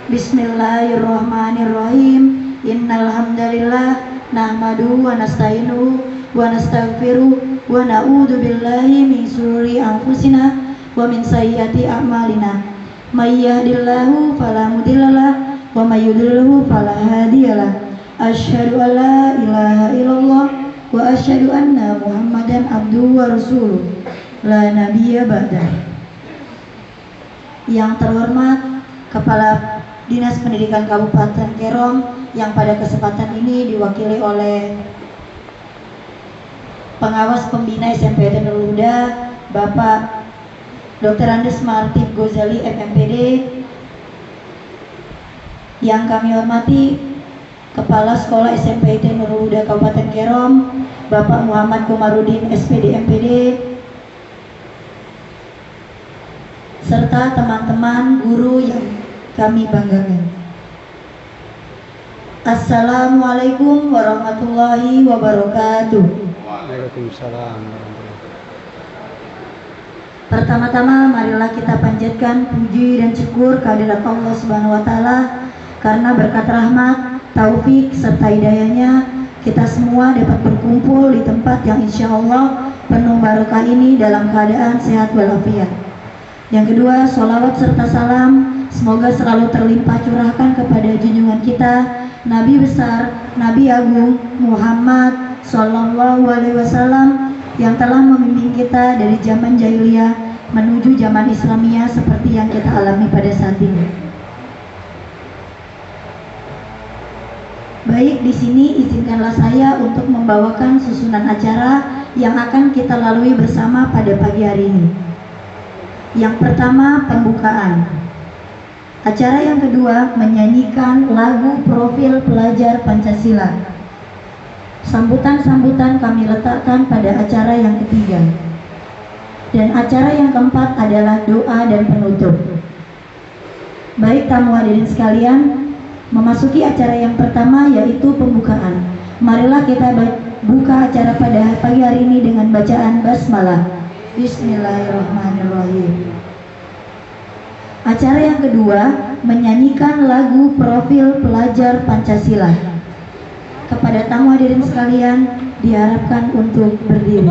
Bismillahirrahmanirrahim. Innal hamdalillah nahmaduhu wa nasta'inuhu wa nastaghfiruh wa na'udzu billahi min shururi anfusina wa min sayyiati a'malina. May yahdihillahu fala mudhillalah wa may yudhlilhu fala hadiyalah. Asyhadu an la ilaha illallah wa asyhadu anna Muhammadan abduhu wa rasuluh. La nabiyya ba'dah. Yang terhormat Kepala Dinas Pendidikan Kabupaten Kerom yang pada kesempatan ini diwakili oleh Pengawas Pembina SMP Nurul Huda Bapak Dr. Andes Martif Gozali FMPD, yang kami hormati Kepala Sekolah SMP Nurul Huda Kabupaten Kerom Bapak Muhammad Komarudin SPD MPD, serta teman-teman guru yang kami banggakan. Assalamualaikum warahmatullahi wabarakatuh. Waalaikumsalam. Pertama-tama marilah kita panjatkan puji dan syukur kehadirat Allah Subhanahu wa taala karena berkat rahmat, taufik serta hidayahnya kita semua dapat berkumpul di tempat yang insya Allah penuh barokah ini dalam keadaan sehat walafiat. Yang kedua, sholawat serta salam semoga selalu terlimpah curahkan kepada junjungan kita Nabi besar, Nabi agung Muhammad Sallallahu Alaihi Wasallam yang telah membimbing kita dari zaman jahiliyah menuju zaman Islamiyah seperti yang kita alami pada saat ini. Baik, di sini izinkanlah saya untuk membawakan susunan acara yang akan kita lalui bersama pada pagi hari ini. Yang pertama, pembukaan. Acara yang kedua, menyanyikan lagu profil pelajar Pancasila. Sambutan-sambutan kami letakkan pada acara yang ketiga. Dan acara yang keempat adalah doa dan penutup. Baik tamu hadirin sekalian, memasuki acara yang pertama yaitu pembukaan. Marilah kita buka acara pada pagi hari ini dengan bacaan basmalah. Bismillahirrahmanirrahim. Acara yang kedua, menyanyikan lagu profil pelajar Pancasila. Kepada tamu hadirin sekalian diharapkan untuk berdiri.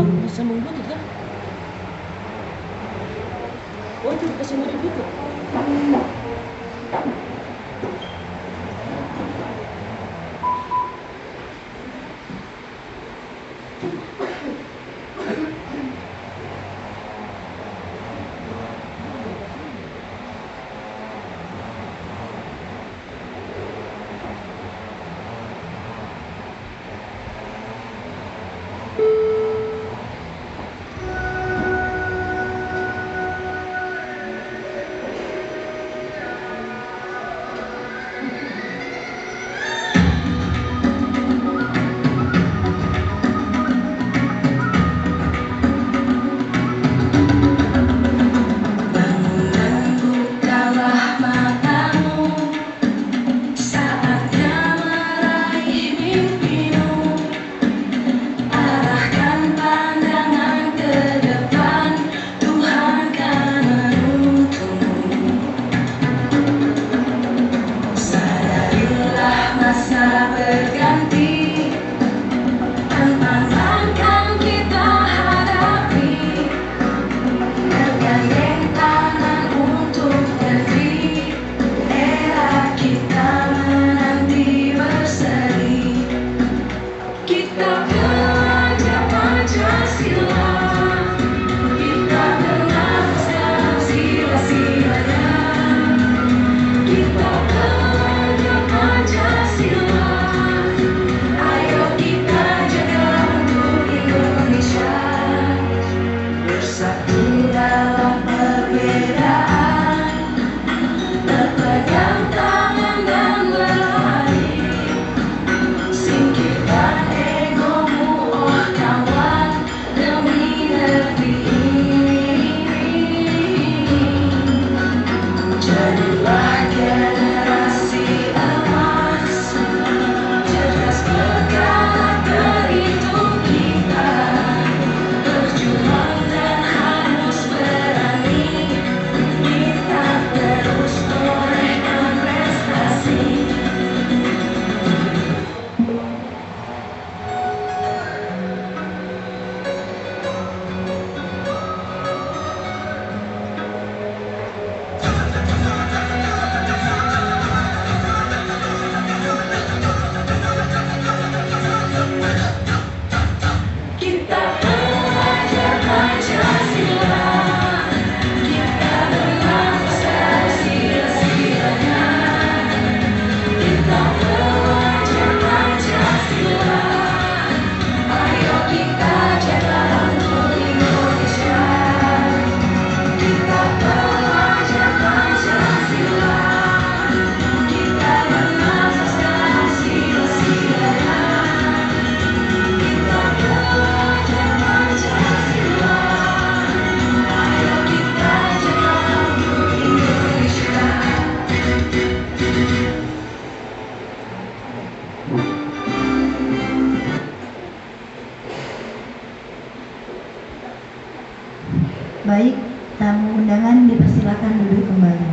Baik, tamu undangan dipersilakan duduk kembali.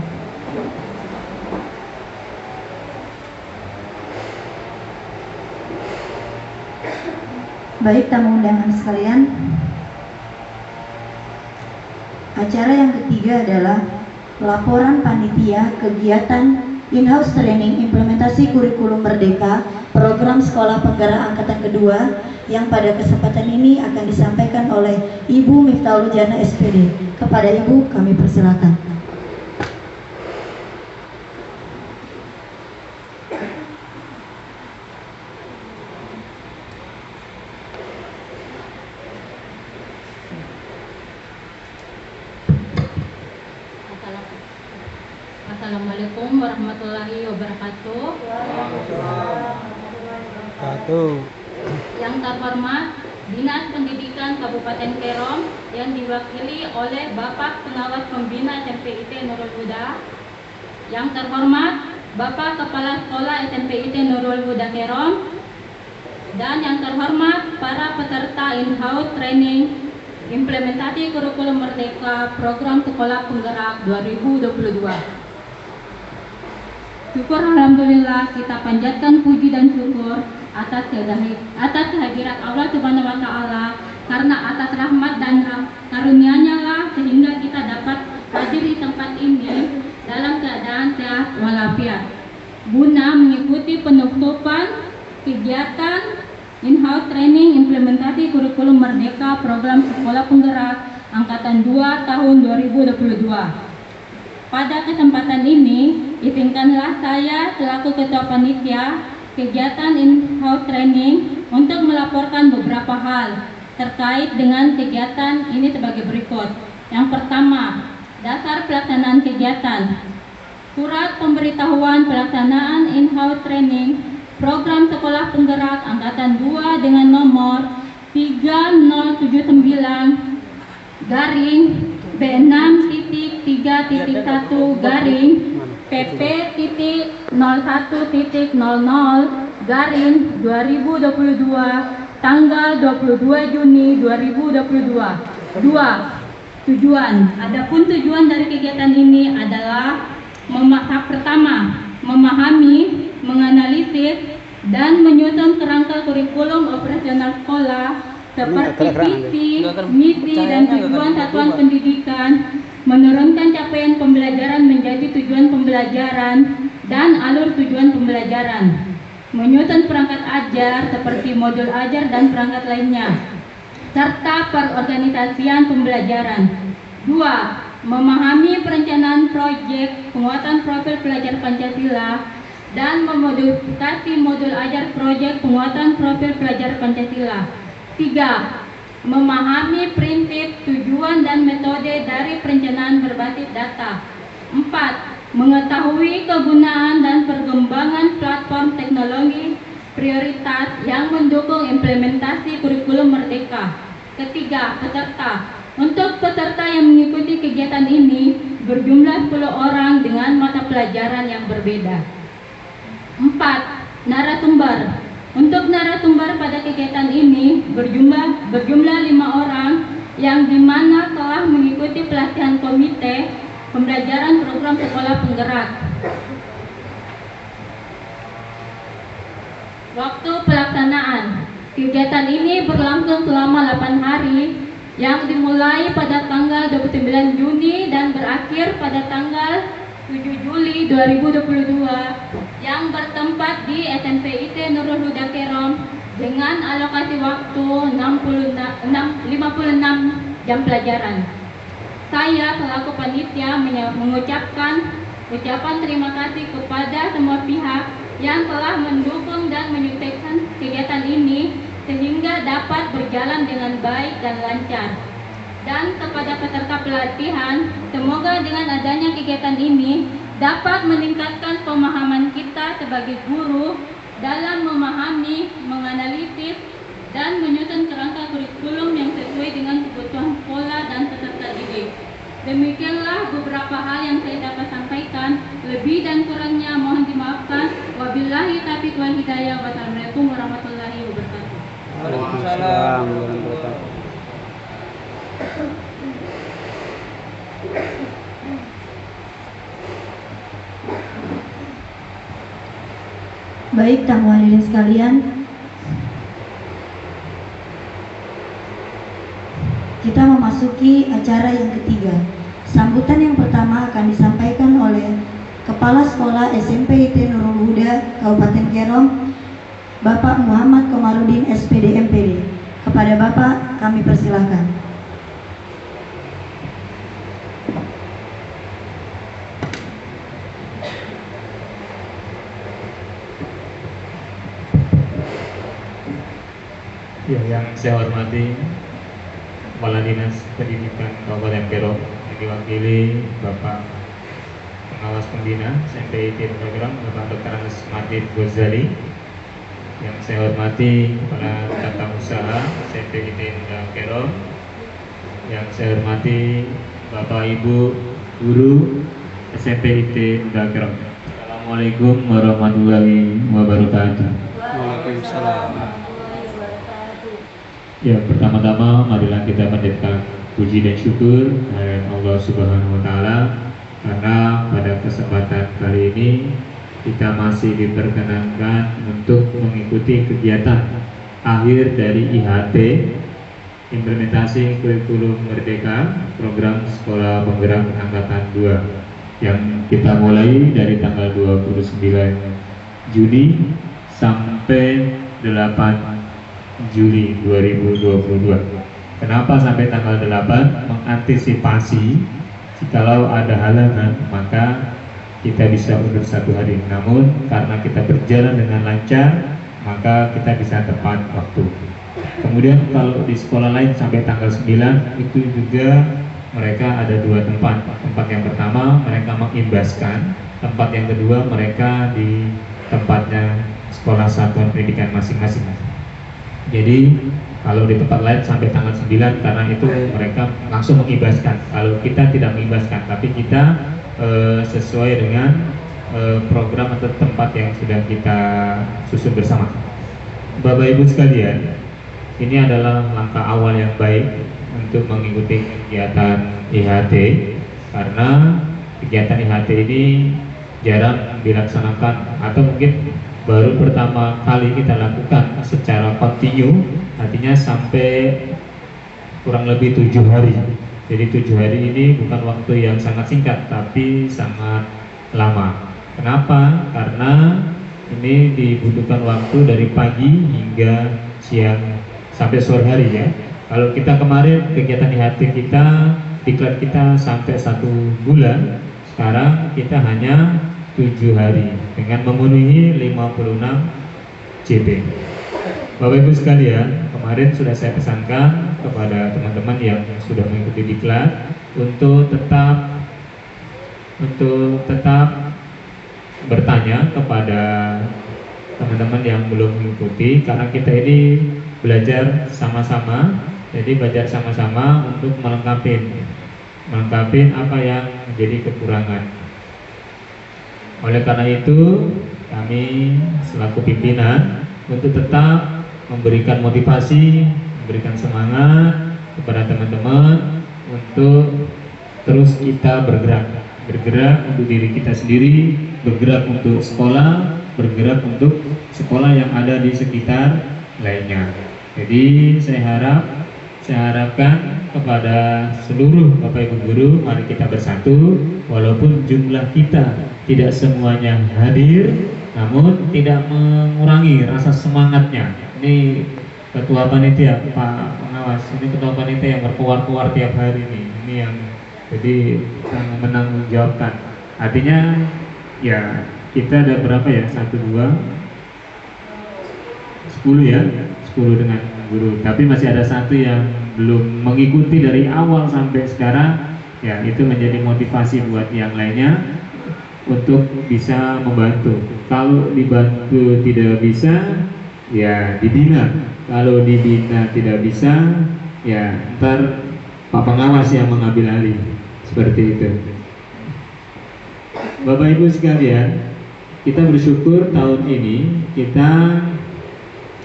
Baik, tamu undangan sekalian, acara yang ketiga adalah laporan panitia kegiatan in-house training implementasi kurikulum Merdeka program sekolah penggerak angkatan kedua yang pada kesempatan ini akan disampaikan oleh Ibu Miftahul Jana SPD. Kepada Ibu kami persilakan. Assalamualaikum warahmatullahi wabarakatuh. Yang terhormat Dinas Pendidikan Kabupaten Kerom yang diwakili oleh Bapak Pengawas Pembina SMPIT Nurul Huda. Yang terhormat Bapak Kepala Sekolah SMPIT Nurul Huda Kerom. Dan yang terhormat para peserta in-house training implementasi kurikulum Merdeka program sekolah penggerak 2022. Syukur alhamdulillah, kita panjatkan puji dan syukur atas kehadirat Allah Subhanahu wa taala, karena atas rahmat dan karunia-Nya lah sehingga kita dapat hadir di tempat ini dalam keadaan sehat walafiat guna mengikuti penutupan kegiatan in-house training implementasi kurikulum Merdeka program sekolah penggerak angkatan 2 tahun 2022. Pada kesempatan ini, izinkanlah saya selaku Ketua Panitia kegiatan in-house training untuk melaporkan beberapa hal terkait dengan kegiatan ini sebagai berikut. Yang pertama, dasar pelaksanaan kegiatan. Surat pemberitahuan pelaksanaan in-house training program sekolah penggerak angkatan 2 dengan nomor 3079 garing B6.3.1 garing PP.01.00 garing 2022 tanggal 22 Juni 2022. 2. Tujuan. Adapun tujuan dari kegiatan ini adalah pertama, memahami, menganalisis dan menyusun kerangka kurikulum operasional sekolah seperti visi, misi, dan tujuan satuan pendidikan, menurunkan capaian pembelajaran menjadi tujuan pembelajaran dan alur tujuan pembelajaran, menyusun perangkat ajar seperti modul ajar dan perangkat lainnya, serta perorganisasian pembelajaran. 2. Memahami perencanaan proyek penguatan profil pelajar Pancasila dan memodifikasi modul ajar proyek penguatan profil pelajar Pancasila. 3. Memahami prinsip, tujuan, dan metode dari perencanaan berbasis data. 4. Mengetahui kegunaan dan perkembangan platform teknologi prioritas yang mendukung implementasi kurikulum Merdeka. Ketiga, peserta. Untuk peserta yang mengikuti kegiatan ini berjumlah 10 orang dengan mata pelajaran yang berbeda. 4. Narasumber. Untuk narasumber pada kegiatan ini berjumlah 5 orang yang dimana telah mengikuti pelatihan komite pembelajaran program sekolah penggerak. Waktu pelaksanaan. Kegiatan ini berlangsung selama 8 hari yang dimulai pada tanggal 29 Juni dan berakhir pada tanggal 7 Juli 2022 yang bertempat di SMPIT Nurul Huda Kerom dengan alokasi waktu 56 jam pelajaran. Saya selaku panitia mengucapkan ucapan terima kasih kepada semua pihak yang telah mendukung dan menyukseskan kegiatan ini sehingga dapat berjalan dengan baik dan lancar. Dan kepada peserta pelatihan, semoga dengan adanya kegiatan ini dapat meningkatkan pemahaman kita sebagai guru dalam memahami, menganalisis, dan menyusun kerangka kurikulum yang sesuai dengan kebutuhan sekolah dan peserta didik. Demikianlah beberapa hal yang saya dapat sampaikan. Lebih dan kurangnya mohon dimaafkan. Wabillahi taufiq wal hidayah. Wassalamualaikum warahmatullahi wabarakatuh. Waalaikumsalam warahmatullahi wabarakatuh. Baik tamu hadirin sekalian, kita memasuki acara yang ketiga. Sambutan yang pertama akan disampaikan oleh Kepala Sekolah SMP IT Nurul Huda Kabupaten Kerom, Bapak Muhammad Komarudin SPD MPD. Kepada Bapak kami persilahkan. Ya, yang saya hormati Kepala Dinas Pendidikan Kabupaten Kerom, yang diwakili Bapak Pengawas Pembina SMP IT Program Bapak Dr. Anas Martin Ghazali. Yang saya hormati Kepala Tata Usaha SMP IT Kerom. Yang saya hormati Bapak Ibu Guru SMP IT Kerom. Assalamualaikum warahmatullahi wabarakatuh. Waalaikumsalam. Ya, pertama-tama marilah kita panjatkan puji dan syukur kehadirat Allah Subhanahu wa taala karena pada kesempatan kali ini kita masih diperkenankan untuk mengikuti kegiatan akhir dari IHT, implementasi kurikulum Merdeka, program Sekolah Penggerak Angkatan 2, yang kita mulai dari tanggal 29 Juni sampai 8 Juli 2022. Kenapa sampai tanggal 8? Mengantisipasi jikalau ada halangan maka kita bisa mundur 1 hari. Namun karena kita berjalan dengan lancar maka kita bisa tepat waktu. Kemudian kalau di sekolah lain sampai tanggal 9 itu juga mereka ada 2 tempat. Tempat yang pertama mereka mengimbaskan, tempat yang kedua mereka di tempatnya sekolah satuan pendidikan masing-masing. Jadi kalau di tempat lain sampai tanggal 9 karena itu mereka langsung mengibaskan. Kalau kita tidak mengibaskan, tapi kita sesuai dengan program atau tempat yang sudah kita susun bersama. Bapak Ibu sekalian, ini adalah langkah awal yang baik untuk mengikuti kegiatan IHT karena kegiatan IHT ini jarang dilaksanakan atau mungkin baru pertama kali kita lakukan secara kontinu, artinya sampai kurang lebih 7 hari. Jadi 7 hari ini bukan waktu yang sangat singkat, tapi sangat lama. Kenapa? Karena ini dibutuhkan waktu dari pagi hingga siang sampai sore hari ya. Kalau kita kemarin kegiatan IHT kita, diklat kita sampai 1 bulan, sekarang kita hanya 7 hari dengan memenuhi 56 JP. Bapak Ibu sekalian, kemarin sudah saya pesankan kepada teman-teman yang sudah mengikuti diklat untuk tetap bertanya kepada teman-teman yang belum mengikuti karena kita ini belajar sama-sama. Jadi belajar sama-sama untuk melengkapi apa yang menjadi kekurangan. Oleh karena itu, kami selaku pimpinan untuk tetap memberikan motivasi, memberikan semangat kepada teman-teman untuk terus kita bergerak untuk diri kita sendiri, bergerak untuk sekolah, bergerak untuk sekolah yang ada di sekitar lainnya. Jadi saya harapkan kepada seluruh Bapak Ibu guru, mari kita bersatu walaupun jumlah kita tidak semuanya hadir, namun tidak mengurangi rasa semangatnya. Ini ketua panitia Pak Pengawas, ini ketua panitia yang berkuar-kuar tiap hari ini yang jadi menanggung jawabkan. Artinya ya kita ada berapa ya, 1, 2, 10 ya, 10 dengan guru, tapi masih ada 1 yang belum mengikuti dari awal sampai sekarang. Ya, itu menjadi motivasi buat yang lainnya untuk bisa membantu. Kalau dibantu tidak bisa, ya dibina. Kalau dibina tidak bisa, ya ntar Pak Pengawas yang mengambil alih. Seperti itu. Bapak Ibu sekalian, kita bersyukur tahun ini kita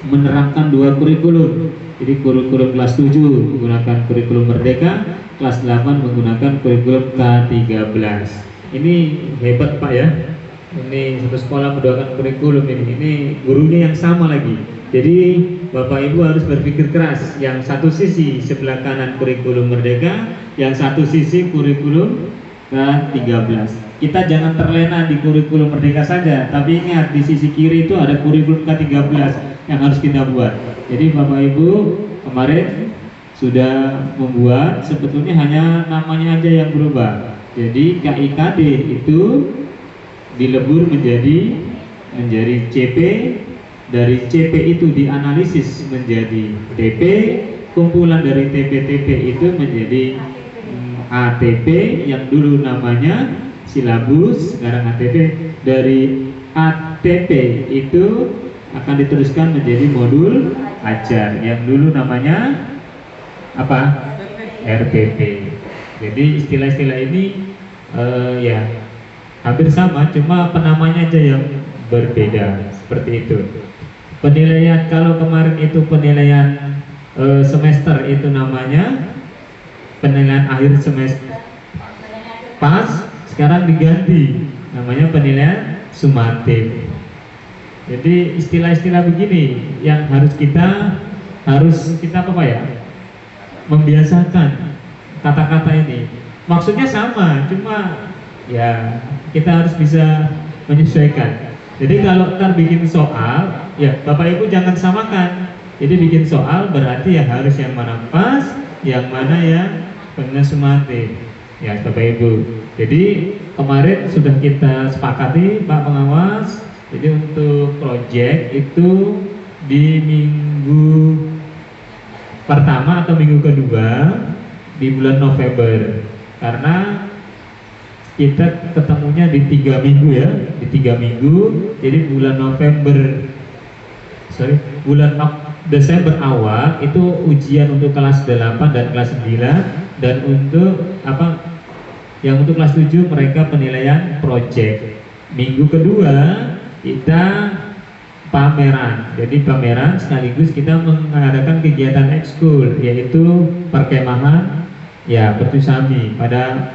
menerapkan 2 kurikulum. Jadi kurikulum kelas 7 menggunakan kurikulum Merdeka, kelas 8 menggunakan kurikulum K13. Ini hebat Pak ya. Ini satu sekolah mendoakan kurikulum ini gurunya yang sama lagi. Jadi Bapak Ibu harus berpikir keras. Yang satu sisi sebelah kanan kurikulum Merdeka, yang satu sisi kurikulum ke-13. Kita jangan terlena di kurikulum Merdeka saja, tapi ingat di sisi kiri itu ada kurikulum ke-13 yang harus kita buat. Jadi Bapak Ibu kemarin sudah membuat, sebetulnya hanya namanya aja yang berubah. Jadi KIKD itu dilebur menjadi CP, dari CP itu dianalisis menjadi TP, kumpulan dari TP-TP itu menjadi ATP yang dulu namanya silabus, sekarang ATP. Dari ATP itu akan diteruskan menjadi modul ajar yang dulu namanya apa? RPP. Jadi istilah-istilah ini ya hampir sama, cuma penamanya aja yang berbeda, seperti itu. Penilaian, kalau kemarin itu penilaian semester itu namanya penilaian akhir semester pas, sekarang diganti namanya penilaian sumatif. Jadi istilah-istilah begini yang harus kita apa ya, membiasakan kata-kata ini. Maksudnya sama, cuma ya kita harus bisa menyesuaikan. Jadi kalau ntar bikin soal, ya Bapak Ibu jangan samakan. Jadi bikin soal berarti ya harus yang mana pas, yang mana yang penilaian sumatif. Ya Bapak Ibu. Jadi kemarin sudah kita sepakati Pak Pengawas. Jadi untuk proyek itu di minggu pertama atau minggu kedua di bulan November, karena kita ketemunya di 3 minggu ya, di 3 minggu. Jadi bulan Desember awal itu ujian untuk kelas 8 dan kelas 9, dan untuk apa yang untuk kelas 7 mereka penilaian project. Minggu kedua kita pameran. Jadi pameran sekaligus kita mengadakan kegiatan ekskul, yaitu perkemahan ya Pertusami pada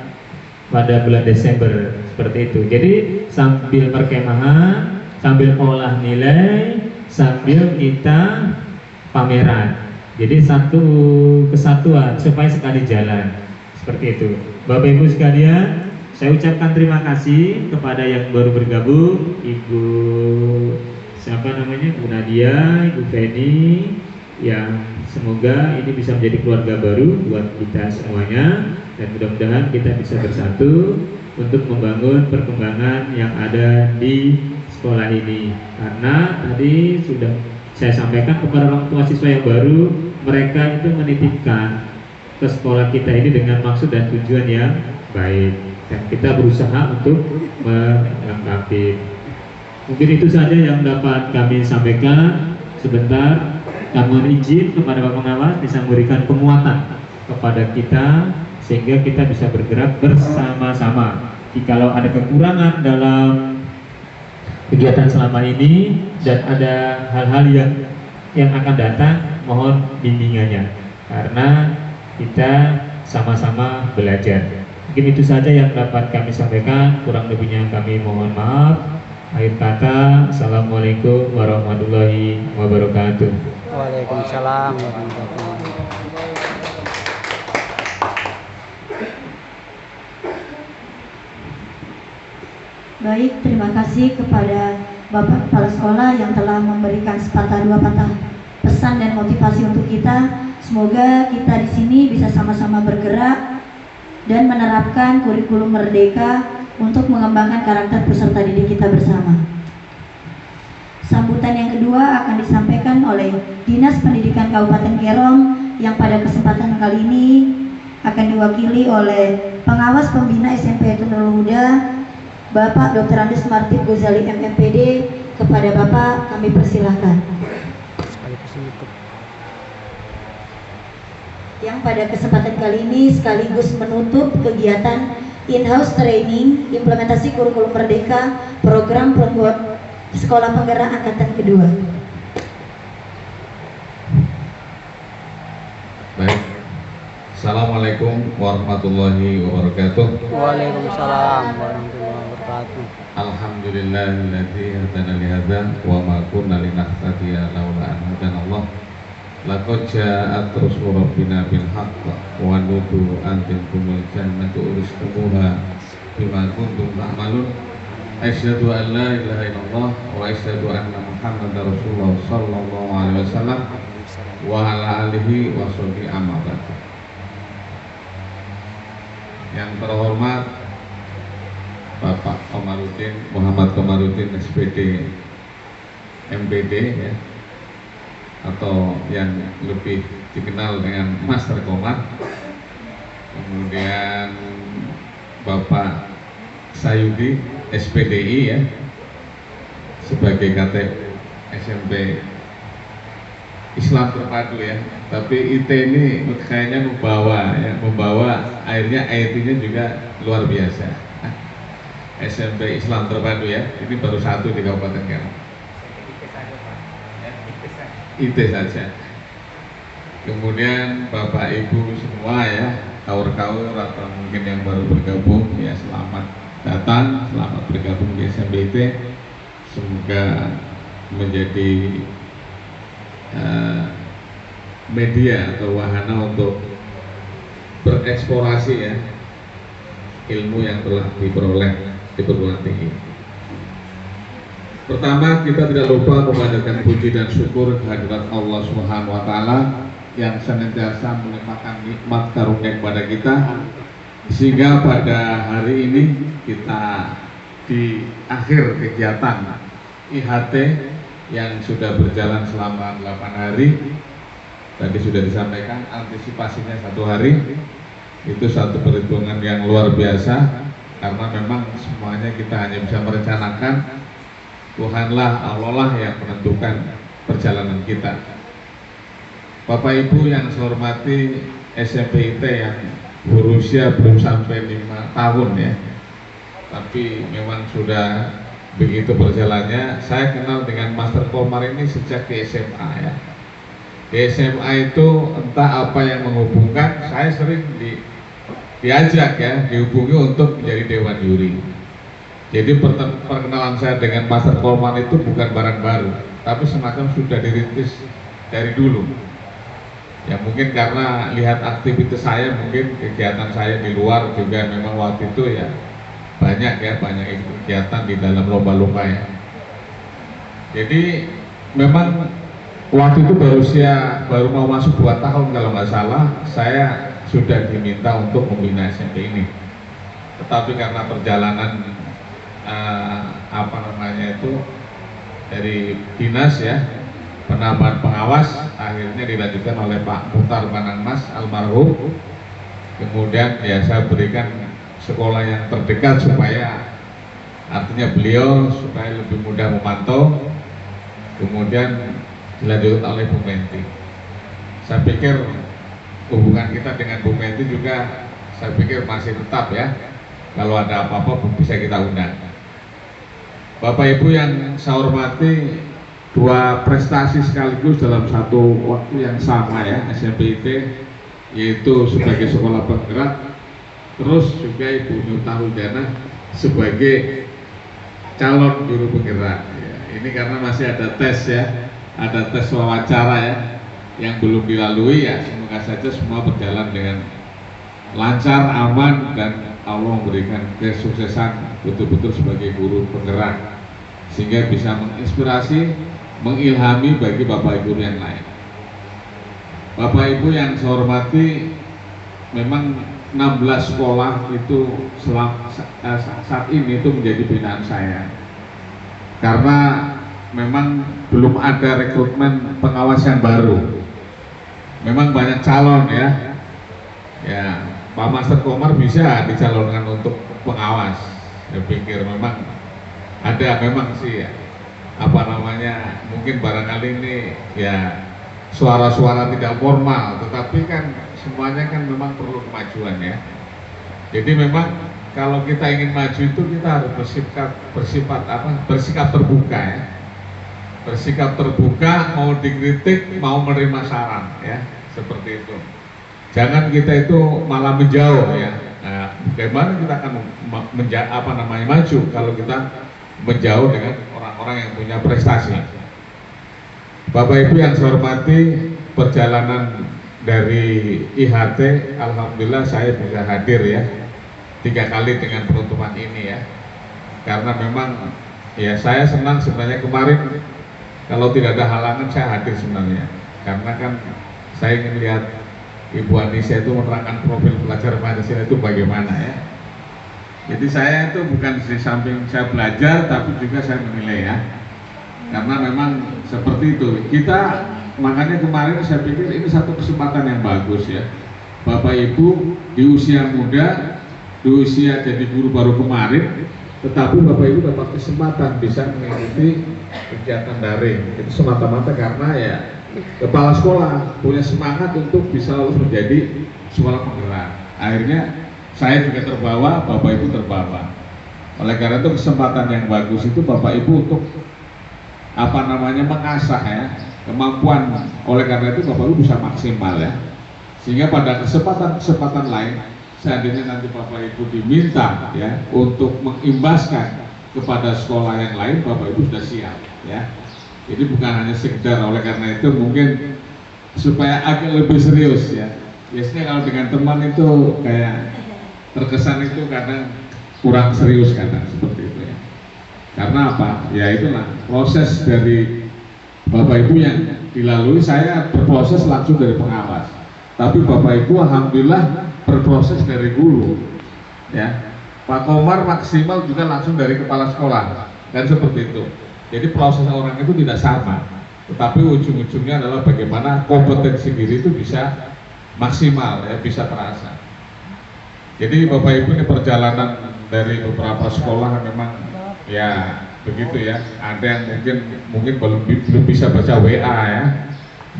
bulan Desember, seperti itu. Jadi sambil perkemahan, sambil olah nilai, sambil kita pameran. Jadi satu kesatuan supaya sekali jalan, seperti itu. Bapak Ibu sekalian, saya ucapkan terima kasih kepada yang baru bergabung, Ibu siapa namanya, Bu Nadia, Ibu Feni, yang semoga ini bisa menjadi keluarga baru buat kita semuanya. Dan mudah-mudahan kita bisa bersatu untuk membangun perkembangan yang ada di sekolah ini. Karena tadi sudah saya sampaikan kepada orang tua siswa yang baru, mereka itu menitipkan ke sekolah kita ini dengan maksud dan tujuan yang baik, dan kita berusaha untuk melengkapi. Mungkin itu saja yang dapat kami sampaikan. Sebentar kami mohon izin kepada Bapak Pengawas bisa memberikan penguatan kepada kita sehingga kita bisa bergerak bersama-sama. Jikalau ada kekurangan dalam kegiatan selama ini dan ada hal-hal yang akan datang, mohon bimbingannya, karena kita sama-sama belajar. Mungkin itu saja yang dapat kami sampaikan, kurang lebihnya kami mohon maaf. Akhir kata, Assalamualaikum warahmatullahi wabarakatuh. Waalaikumsalam warahmatullahi wabarakatuh. Baik, terima kasih kepada Bapak Kepala Sekolah yang telah memberikan sepatah dua patah pesan dan motivasi untuk kita. Semoga kita di sini bisa sama-sama bergerak dan menerapkan kurikulum Merdeka untuk mengembangkan karakter peserta didik kita bersama. Sambutan yang kedua akan disampaikan oleh Dinas Pendidikan Kabupaten Kerong yang pada kesempatan kali ini akan diwakili oleh Pengawas Pembina SMP Nurul Huda, Bapak Dr. Andes Martif Ghazali MMPD. Kepada Bapak kami persilahkan. Yang pada kesempatan kali ini sekaligus menutup kegiatan in-house training implementasi kurikulum Merdeka program Sekolah Penggerak Angkatan Kedua. Baik. Assalamualaikum warahmatullahi wabarakatuh. Waalaikumsalam warahmatullahi wabarakatuh. Alhamdulillahilladzi hadana li hadza wa ma kunna linahtadiya laula an hadana Allah. Laqad ja'at rusulu rabbina bil haqq wa nudu an tilkumul jannatu uristumuha bima kuntum ta'malun. Asyhadu an la ilaha illallah wa asyhadu anna Muhammadar Rasulullah sallallahu alaihi wasallam wa ala alihi wa sahbihi amma ba'd. Yang terhormat Bapak Komarudin Muhammad Komarudin SPD MPD ya, atau yang lebih dikenal dengan Master Komar. Kemudian Bapak Sayudi SPDI ya, sebagai KTP SMP Islam Terpadu ya. Tapi IT ini kayaknya membawa akhirnya IT-nya juga luar biasa. SMP Islam Terpadu ya, ini baru satu di Kabupaten Karo. IT saja. Kemudian Bapak Ibu semua ya, kaur-kaur atau mungkin yang baru bergabung ya, selamat datang, selamat bergabung di SMBT. Semoga menjadi media atau wahana untuk bereksplorasi ya ilmu yang telah diperoleh di perguruan tinggi. Pertama, kita tidak lupa memanjatkan puji dan syukur kehadirat Allah Subhanahu wa taala yang senantiasa melimpahkan nikmat karunia kepada kita, sehingga pada hari ini kita di akhir kegiatan IHT yang sudah berjalan selama 8 hari. Tadi sudah disampaikan antisipasinya 1 hari. Itu satu perhitungan yang luar biasa, karena memang semuanya kita hanya bisa merencanakan. Tuhanlah, Allah lah yang menentukan perjalanan kita. Bapak Ibu yang saya hormati, SMPIT yang berusia belum sampai 5 tahun ya, tapi memang sudah begitu berjalannya. Saya kenal dengan Master Komar ini sejak di SMA ya. Di SMA itu entah apa yang menghubungkan, saya sering diajak ya, dihubungi untuk menjadi Dewan Juri. Jadi perkenalan saya dengan Master Komar itu bukan barang baru, tapi semacam sudah dirintis dari dulu. Ya mungkin karena lihat aktivitas saya, mungkin kegiatan saya di luar juga memang waktu itu ya banyak kegiatan di dalam lomba-lomba ya. Jadi memang waktu itu baru mau masuk 2 tahun kalau nggak salah, saya sudah diminta untuk membina SMP ini. Tetapi karena perjalanan dari dinas ya, penambahan pengawas akhirnya dilanjutkan oleh Pak Muhtar Panangmas almarhum. Kemudian ya saya berikan sekolah yang terdekat supaya artinya beliau supaya lebih mudah memantau. Kemudian dilanjutkan oleh Bu Menti. Saya pikir hubungan kita dengan Bu Menti juga saya pikir masih tetap ya. Kalau ada apa-apa bisa kita undang. Bapak Ibu yang saya hormati, 2 prestasi sekaligus dalam satu waktu yang sama ya SMPIT, yaitu sebagai sekolah penggerak, terus juga Ibu Nyuta Huldana sebagai calon juru penggerak ya. Ini karena masih ada tes ya, ada tes wawancara ya yang belum dilalui ya. Semoga saja semua berjalan dengan lancar, aman, dan Allah memberikan kesuksesan betul-betul sebagai guru penggerak, sehingga bisa menginspirasi, mengilhami bagi Bapak Ibu yang lain. Bapak Ibu yang saya hormati, memang 16 sekolah itu saat ini itu menjadi binaan saya, karena memang belum ada rekrutmen pengawas yang baru. Memang banyak calon ya. Pak Master Komar bisa dicalonkan untuk pengawas. Saya pikir memang ada memang sih ya, mungkin barangkali ini ya suara-suara tidak formal, tetapi kan semuanya kan memang perlu kemajuan ya. Jadi memang kalau kita ingin maju itu kita harus bersikap terbuka ya. Bersikap terbuka, mau dikritik, mau menerima saran ya, seperti itu. Jangan kita itu malah menjauh ya. Nah, bagaimana kita akan maju kalau kita menjauh dengan orang-orang yang punya prestasi. Bapak Ibu yang saya hormati, perjalanan dari IHT, alhamdulillah saya bisa hadir ya 3 kali dengan penutupan ini ya. Karena memang ya saya senang sebenarnya kemarin kalau tidak ada halangan saya hadir sebenarnya. Karena kan saya ingin lihat Ibu Anissa itu menerangkan profil pelajar Pancasila itu bagaimana ya. Jadi saya itu bukan di samping saya belajar tapi juga saya menilai ya. Karena memang seperti itu. Kita makanya kemarin saya pikir ini satu kesempatan yang bagus ya. Bapak Ibu di usia muda, di usia jadi guru baru kemarin, tetapi Bapak Ibu dapat kesempatan bisa mengikuti kegiatan daring. Itu semata-mata karena ya kepala sekolah punya semangat untuk bisa lulus menjadi sekolah penggerak. Akhirnya saya juga terbawa, Bapak Ibu terbawa. Oleh karena itu kesempatan yang bagus itu Bapak Ibu untuk mengasah ya kemampuan. Oleh karena itu Bapak Ibu bisa maksimal ya. Sehingga pada kesempatan lain seandainya nanti Bapak Ibu diminta ya untuk mengimbaskan kepada sekolah yang lain, Bapak Ibu sudah siap ya. Jadi bukan hanya sekedar, oleh karena itu mungkin supaya agak lebih serius ya. Biasanya kalau dengan teman itu kayak terkesan itu kadang kurang serius kadang seperti itu ya. Karena apa? Ya itulah proses dari Bapak Ibu yang dilalui. Saya berproses langsung dari pengawas. Tapi Bapak Ibu alhamdulillah berproses dari guru ya. Pak Komar maksimal juga langsung dari kepala sekolah dan seperti itu. Jadi proses orang itu tidak sama, tetapi ujung-ujungnya adalah bagaimana kompetensi diri itu bisa maksimal ya, bisa terasa. Jadi Bapak Ibu ini perjalanan dari beberapa sekolah memang ya begitu ya. Ada yang mungkin belum bisa baca WA ya,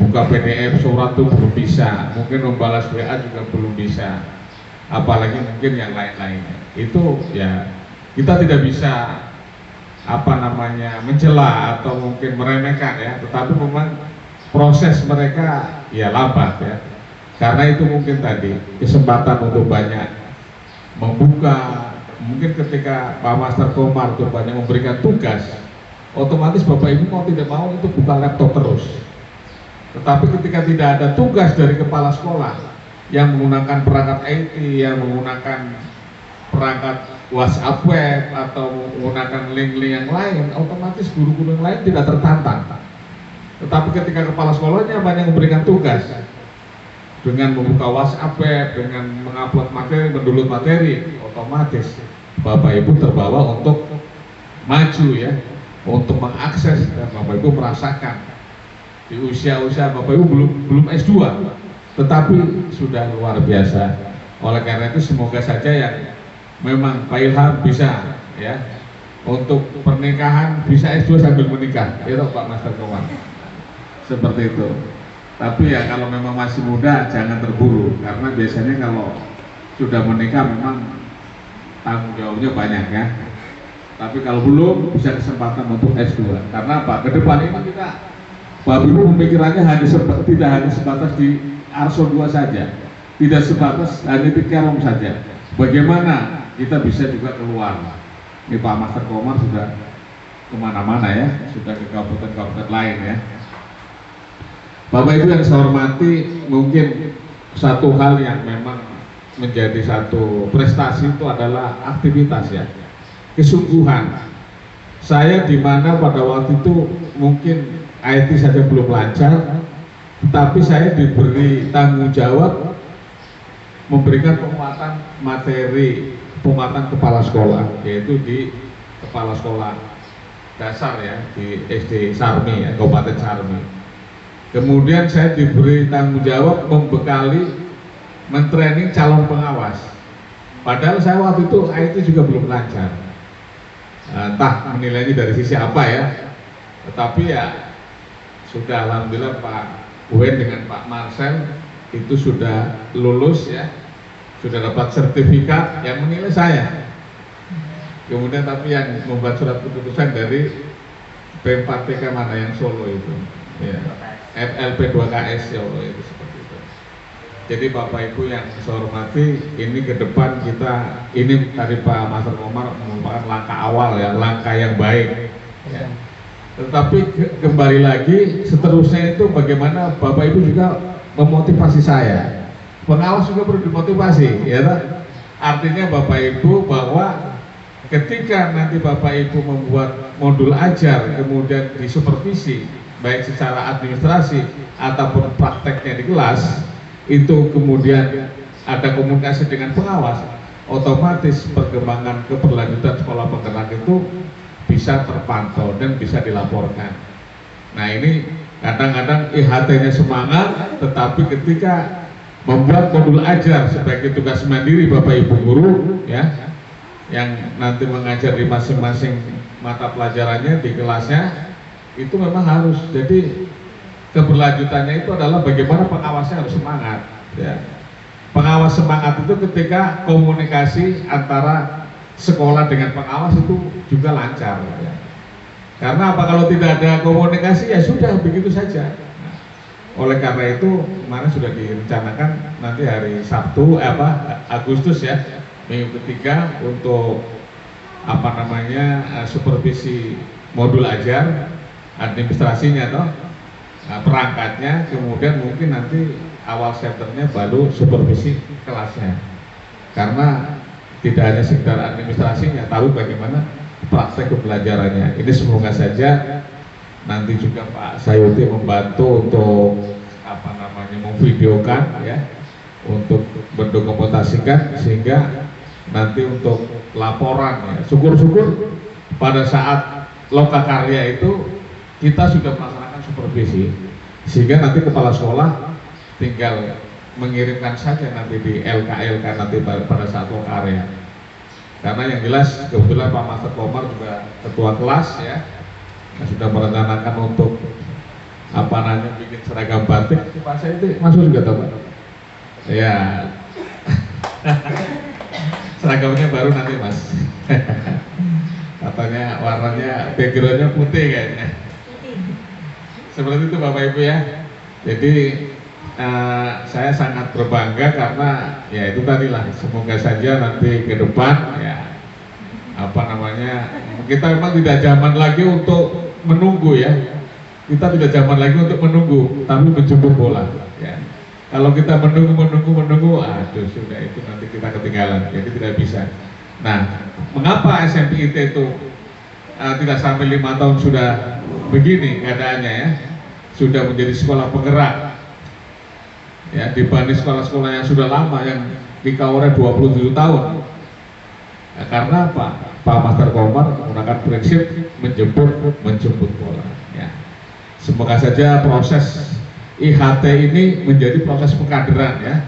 buka PDF surat tuh belum bisa, mungkin membalas WA juga belum bisa, apalagi mungkin yang lain-lainnya. Itu ya kita tidak bisa mencela atau mungkin meremehkan ya, tetapi memang proses mereka ya lambat ya. Karena itu mungkin tadi kesempatan untuk banyak membuka, mungkin ketika Pak Master Komar itu banyak memberikan tugas, otomatis Bapak Ibu mau tidak mau itu buka laptop terus. Tetapi ketika tidak ada tugas dari kepala sekolah yang menggunakan perangkat IT, yang menggunakan perangkat WhatsApp web atau menggunakan link-link yang lain, otomatis guru-guru yang lain tidak tertantang. Tetapi ketika kepala sekolahnya banyak memberikan tugas dengan membuka WhatsApp web, dengan mengupload materi, mendownload materi, otomatis Bapak Ibu terbawa untuk maju ya, untuk mengakses, dan Bapak Ibu merasakan di usia-usia Bapak Ibu belum S2, tetapi sudah luar biasa. Oleh karena itu semoga saja yang memang Pak Ilham bisa ya untuk pernikahan bisa S2 sambil menikah, itu Pak Master Komar seperti itu. Tapi ya kalau memang masih muda jangan terburu, karena biasanya kalau sudah menikah memang tanggung jawabnya banyak ya. Tapi kalau belum bisa kesempatan untuk S2. Karena apa? Kedepan ini kita Bapak Ibu pemikirannya tidak hanya sebatas di Arso 2 saja, tidak sebatas hanya di Kerom saja. Bagaimana kita bisa juga keluar. Ini Pak Master Komar sudah kemana-mana ya, sudah ke kabupaten-kabupaten lain ya. Bapak Ibu yang saya hormati, mungkin satu hal yang memang menjadi satu prestasi itu adalah aktivitas ya, kesungguhan. Saya di mana pada waktu itu mungkin IT saja belum lancar, tapi saya diberi tanggung jawab memberikan penguatan materi, penguatan kepala sekolah, yaitu di kepala sekolah dasar ya, di SD Sarmi ya, Kabupaten Sarmi. Kemudian saya diberi tanggung jawab membekali, mentraining calon pengawas. Padahal saya waktu itu IT juga belum lancar. Entah menilainya dari sisi apa ya, tetapi ya sudah alhamdulillah Pak Wen dengan Pak Marcel itu sudah lulus ya, sudah dapat sertifikat yang menilai saya. Kemudian tapi yang membuat surat keputusan dari P4TK mana yang Solo itu ya, FLP 2KS Solo itu seperti itu. Jadi Bapak Ibu yang saya hormati, ini ke depan kita, ini tadi Pak Master Komar merupakan langkah awal ya, langkah yang baik. Ya. Tetapi kembali lagi, seterusnya itu bagaimana Bapak Ibu juga memotivasi saya. Pengawas juga perlu dimotivasi, ya kan? Artinya Bapak Ibu bahwa ketika nanti Bapak Ibu membuat modul ajar, kemudian disupervisi, baik secara administrasi ataupun prakteknya di kelas, itu kemudian ada komunikasi dengan pengawas, otomatis perkembangan keberlanjutan sekolah penggerak itu bisa terpantau dan bisa dilaporkan. Nah ini kadang-kadang IHT-nya semangat, tetapi ketika membuat modul ajar sebagai tugas mandiri Bapak Ibu guru ya, yang nanti mengajar di masing-masing mata pelajarannya di kelasnya, itu memang harus. Jadi keberlanjutannya itu adalah bagaimana pengawasnya harus semangat ya. Pengawas semangat itu ketika komunikasi antara sekolah dengan pengawas itu juga lancar ya. Karena apa, kalau tidak ada komunikasi ya sudah begitu saja. Nah, oleh karena itu kemarin sudah direncanakan nanti hari Sabtu Agustus ya, minggu ketiga untuk supervisi modul ajar, administrasinya toh, perangkatnya, kemudian mungkin nanti awal Septembernya baru supervisi kelasnya. Karena tidak hanya sekedar administrasinya, tahu bagaimana praktek pembelajarannya. Ini semoga saja nanti juga Pak Sayuti membantu untuk memvideokan ya, untuk mendokumentasikan, sehingga nanti untuk laporan ya, syukur-syukur pada saat lokakarya itu kita sudah melaksanakan supervisi, sehingga nanti kepala sekolah tinggal mengirimkan saja nanti di LK nanti pada saat lokakarya. Karena yang jelas kebetulan Pak Master Komar juga ketua kelas ya, sudah merencanakan untuk bikin seragam batik. Pak saya itu masuk juga Pak ya. Seragamnya baru nanti Mas. Katanya warnanya, backgroundnya putih kayaknya. Seperti itu Bapak Ibu ya. Jadi saya sangat berbangga karena ya itu tadilah, semoga saja nanti ke depan ya kita memang tidak zaman lagi untuk menunggu ya. Kita tidak zaman lagi untuk menunggu, tapi menjemput bola ya. Kalau kita menunggu, aduh sudah, itu nanti kita ketinggalan, jadi tidak bisa. Nah, mengapa SMPIT itu tidak sampai 5 tahun sudah begini keadaannya ya, sudah menjadi sekolah penggerak ya, dibanding sekolah-sekolah yang sudah lama yang dikawalnya 27 tahun. Nah, karena apa? Pak Master Komar menggunakan prinsip menjemput bola ya. Semoga saja proses IHT ini menjadi proses pengkaderan ya,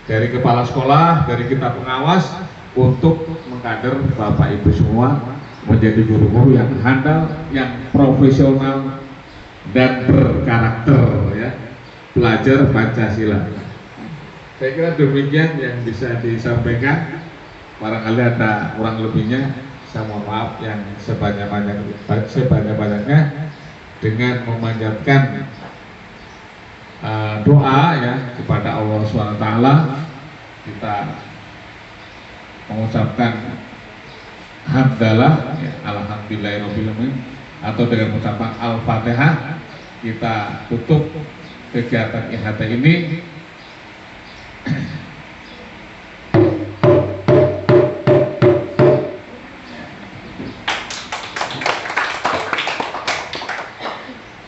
dari kepala sekolah, dari kita pengawas, untuk mengkader Bapak Ibu semua menjadi guru-guru yang handal, yang profesional dan berkarakter ya, belajar Pancasila. Saya kira demikian yang bisa disampaikan. Barangkali ada kurang lebihnya, saya mohon maaf yang sebanyak-banyaknya, dengan memanjatkan doa ya kepada Allah SWT. Kita mengucapkan hamdalah ya, alhamdulillahirobbilalamin, atau dengan mengucapkan Al-Fatihah kita tutup kegiatan IHT ini.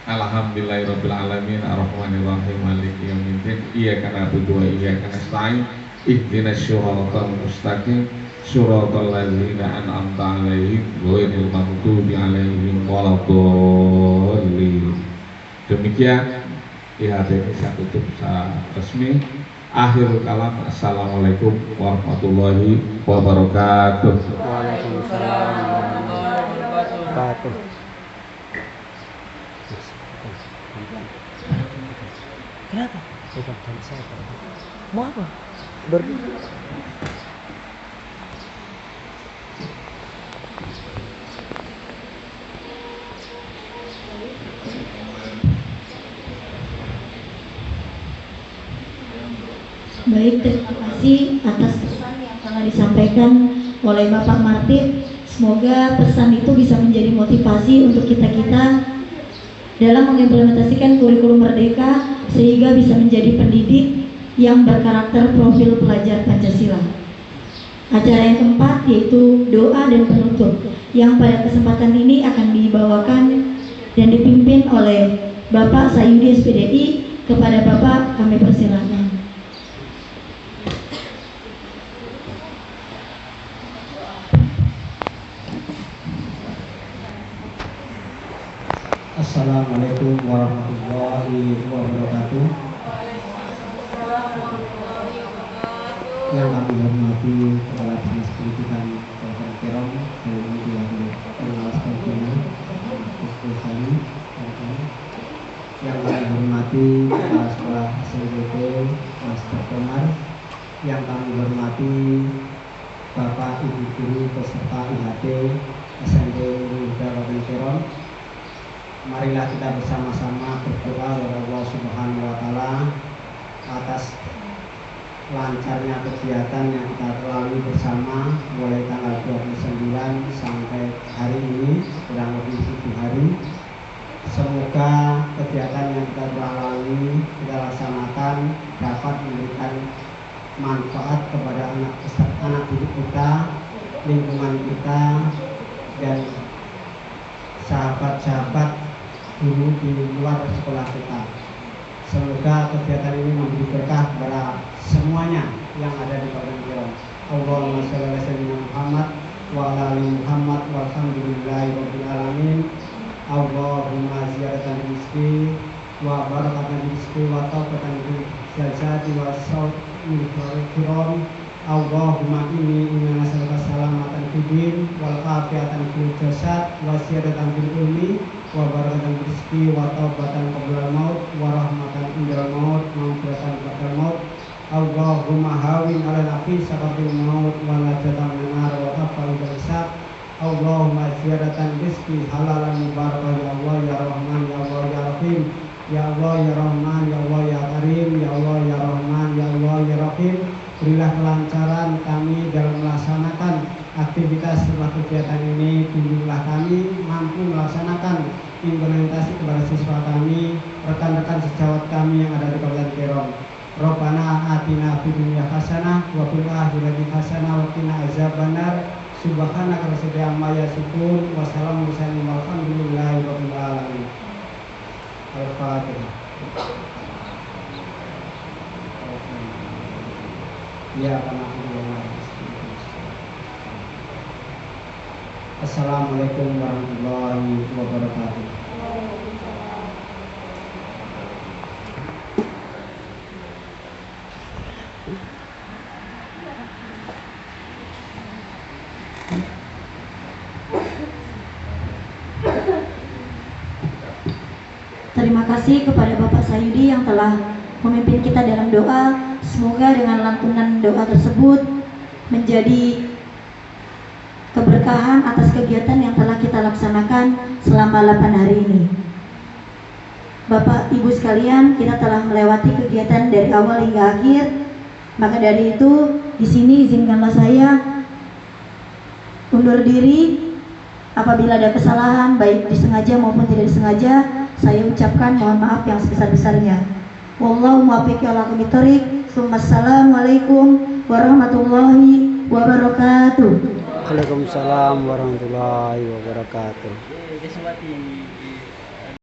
Alhamdulillahirobbilalamin, arrahmanirrahim, maliki yaumiddin, iyyaka na'budu wa iyyaka nasta'in, ihdinas siratal mustaqim, siratal ladzina an'amta 'alaihim ghairil maghdubi 'alaihim waladdallin. Demikian IHT ini saya tutup secara resmi. Akhirul kalam, assalamualaikum warahmatullahi wabarakatuh. Waalaikumsalam warahmatullahi wabarakatuh. Kenapa? Saya Mau apa? Baik, terima kasih atas pesan yang telah disampaikan oleh Bapak Martin. Semoga pesan itu bisa menjadi motivasi untuk kita-kita dalam mengimplementasikan kurikulum Merdeka sehingga bisa menjadi pendidik yang berkarakter profil pelajar Pancasila. Acara yang keempat yaitu doa dan penutup yang pada kesempatan ini akan dibawakan dan dipimpin oleh Bapak Sayudi SPDI. Kepada Bapak kami persilakan. Assalamualaikum warahmatullahi wabarakatuh. Yang kami hormati Kepala Dinas Pendidikan Kabupaten Kerom, kemudian Pengawas Pembina, yang kami hormati Kepala Sekolah SMPT Master Komar, yang kami hormati Bapak Ibu Guru peserta IHT SMP Kabupaten Kerom. Marilah kita bersama-sama berdoa kepada Allah Subhanahu wa Ta'ala atas lancarnya kegiatan yang kita lalui bersama mulai tanggal 29 sampai hari ini, kurang lebih 7 hari. Semoga kegiatan yang kita telah lalui, kita laksanakan dapat memberikan manfaat kepada anak didik kita, lingkungan kita, dan sahabat-sahabat guru di luar sekolah kita. Semoga kegiatan ini memberi berkah kepada semuanya yang ada di Kabupaten Kerom. Allahumma shalli ala sayyidina Muhammad wa ala ali Muhammad walhamdulillahi rabbil alamin. Allahumma ziyadatan rizqi wa barakatan rizqi wa tauqatan bil jazati wa sawmi kiram. Allahumma inna nas'aluka salamatan fid din wal afiyatan fil jasad wa ziyadatan fil ilmi wa barakatan rizqi wa taubatan qabla maut wa rahmatan indal maut maghfiratan ba'dal maut. Allahumma hawin 'ala nafsi saqatil maut wa najatan minar wa afal hisab. Allahumma ziyadatan rizqi halalan mubarakan ya Allah ya Rahman ya Allah ya Rahim ya Allah ya Rahman ya Allah ya Karim ya Allah ya Rahman ya Allah ya Rahim. Berilah kelancaran kami dalam melaksanakan aktivitas setelah kegiatan ini. Bimbinglah kami mampu melaksanakan implementasi kepada siswa kami, rekan-rekan sejawat kami yang ada di Kabupaten Kerom. Rabbana atina fid dunya hasanah wa fil akhirati hasanah wa qina azabannar. Subhanaka rabbil amma yasifun wa salamun alhamdulillahi rabbil alamin. Al-Fatihah. Ya, Assalamualaikum warahmatullahi wabarakatuh. Terima kasih kepada Bapak Sayudi yang telah memimpin kita dalam doa. Semoga dengan lantunan doa tersebut menjadi keberkahan atas kegiatan yang telah kita laksanakan selama 8 hari ini. Bapak Ibu sekalian, kita telah melewati kegiatan dari awal hingga akhir. Maka dari itu, di sini izinkanlah saya undur diri. Apabila ada kesalahan, baik disengaja maupun tidak disengaja, saya ucapkan mohon maaf yang sebesar-besarnya. Wallahu muwaffiq ila aqwamit thoriq. Assalamualaikum warahmatullahi wabarakatuh. Waalaikumsalam warahmatullahi wabarakatuh.